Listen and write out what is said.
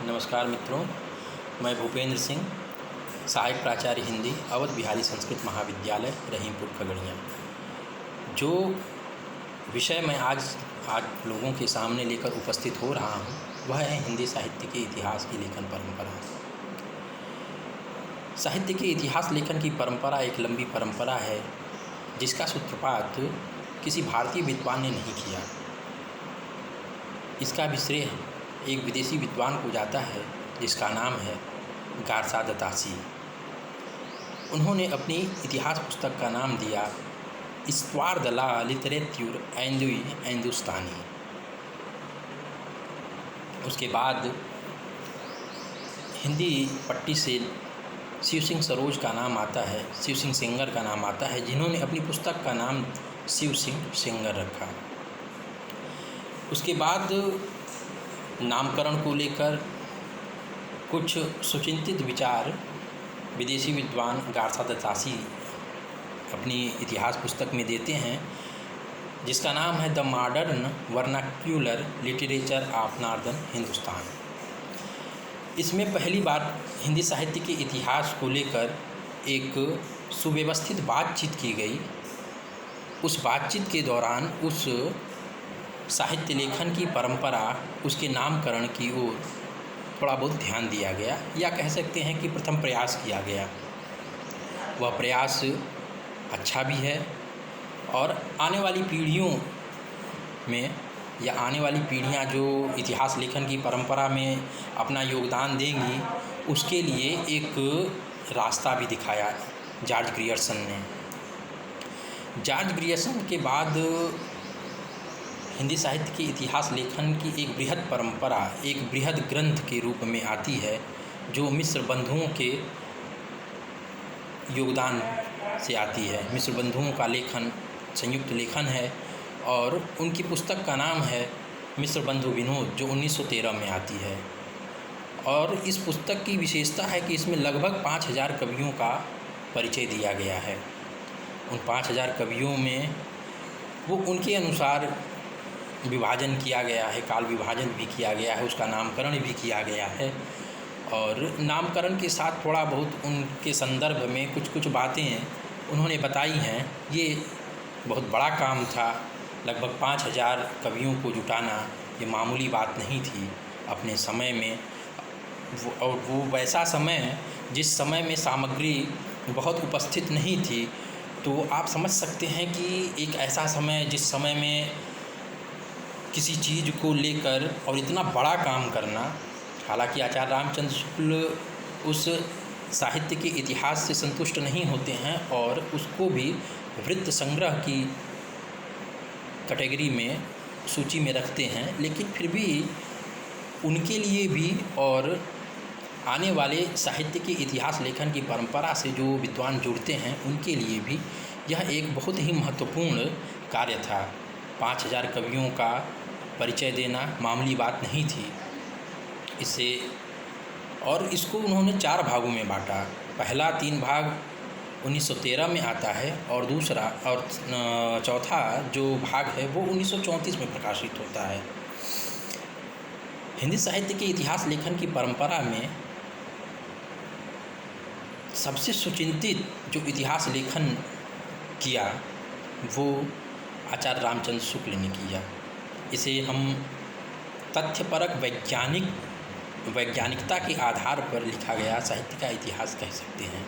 नमस्कार मित्रों, मैं भूपेंद्र सिंह, सहायक प्राचार्य हिंदी, अवध बिहारी संस्कृत महाविद्यालय, रहीमपुर, खगड़िया। जो विषय मैं आज लोगों के सामने लेकर उपस्थित हो रहा हूँ वह है हिंदी साहित्य के इतिहास की लेखन परंपरा। साहित्य के इतिहास लेखन की परंपरा एक लंबी परंपरा है जिसका सूत्रपात किसी भारतीय विद्वान ने नहीं किया। इसका भी श्रेय एक विदेशी विद्वान को जाता है जिसका नाम है गारसा दतासी। उन्होंने अपनी इतिहास पुस्तक का नाम दिया इस्त्वार द ला लिटरेच्यूर हिंदुस्तानी। उसके बाद हिंदी पट्टी से शिव सिंह सरोज का नाम आता है, शिव सिंह सेंगर का नाम आता है, जिन्होंने अपनी पुस्तक का नाम शिव सिंह सेंगर रखा। उसके बाद नामकरण को लेकर कुछ सुचिंतित विचार विदेशी विद्वान गारसा दतासी अपनी इतिहास पुस्तक में देते हैं, जिसका नाम है the modern vernacular literature of northern Hindustan. इसमें पहली बार हिंदी साहित्य के इतिहास को लेकर एक सुव्यवस्थित बातचीत की गई। उस बातचीत के दौरान उस साहित्य लेखन की परंपरा, उसके नामकरण की ओर थोड़ा बहुत ध्यान दिया गया, या कह सकते हैं कि प्रथम प्रयास किया गया। वह प्रयास अच्छा भी है और आने वाली पीढ़ियों में या आने वाली पीढ़ियां जो इतिहास लेखन की परंपरा में अपना योगदान देंगी, उसके लिए एक रास्ता भी दिखाया जॉर्ज ग्रियर्सन ने। जॉर्ज ग्रियर्सन के बाद हिंदी साहित्य के इतिहास लेखन की एक बृहद परंपरा, एक बृहद ग्रंथ के रूप में आती है, जो मिस्र बंधुओं के योगदान से आती है। मिस्र बंधुओं का लेखन संयुक्त लेखन है और उनकी पुस्तक का नाम है मिस्र बंधु विनोद, जो 1913 में आती है। और इस पुस्तक की विशेषता है कि इसमें लगभग 5000 कवियों का परिचय दिया गया है। उन 5000 कवियों में वो उनके अनुसार विभाजन किया गया है, काल विभाजन भी किया गया है, उसका नामकरण भी किया गया है। और नामकरण के साथ थोड़ा बहुत उनके संदर्भ में कुछ बातें उन्होंने बताई हैं। ये बहुत बड़ा काम था। लगभग 5000 कवियों को जुटाना ये मामूली बात नहीं थी अपने समय में। और वो वैसा समय जिस समय में सामग्री बहुत उपस्थित नहीं थी, तो आप समझ सकते हैं कि एक ऐसा समय जिस समय में किसी चीज़ को लेकर और इतना बड़ा काम करना। हालांकि आचार्य रामचंद्र शुक्ल उस साहित्य के इतिहास से संतुष्ट नहीं होते हैं और उसको भी वृत्त संग्रह की कैटेगरी में, सूची में रखते हैं, लेकिन फिर भी उनके लिए भी और आने वाले साहित्य के इतिहास लेखन की परंपरा से जो विद्वान जुड़ते हैं उनके लिए भी यह एक बहुत ही महत्वपूर्ण कार्य था। 5000 कवियों का परिचय देना मामूली बात नहीं थी। इसे और इसको उन्होंने 4 भागों में बांटा। पहला 3 भाग 1913 में आता है और दूसरा और चौथा जो भाग है वो 1934 में प्रकाशित होता है। हिंदी साहित्य के इतिहास लेखन की परंपरा में सबसे सुचिंतित जो इतिहास लेखन किया वो आचार्य रामचंद्र शुक्ल ने किया। इसे हम तथ्यपरक वैज्ञानिकता के आधार पर लिखा गया साहित्य का इतिहास कह सकते हैं।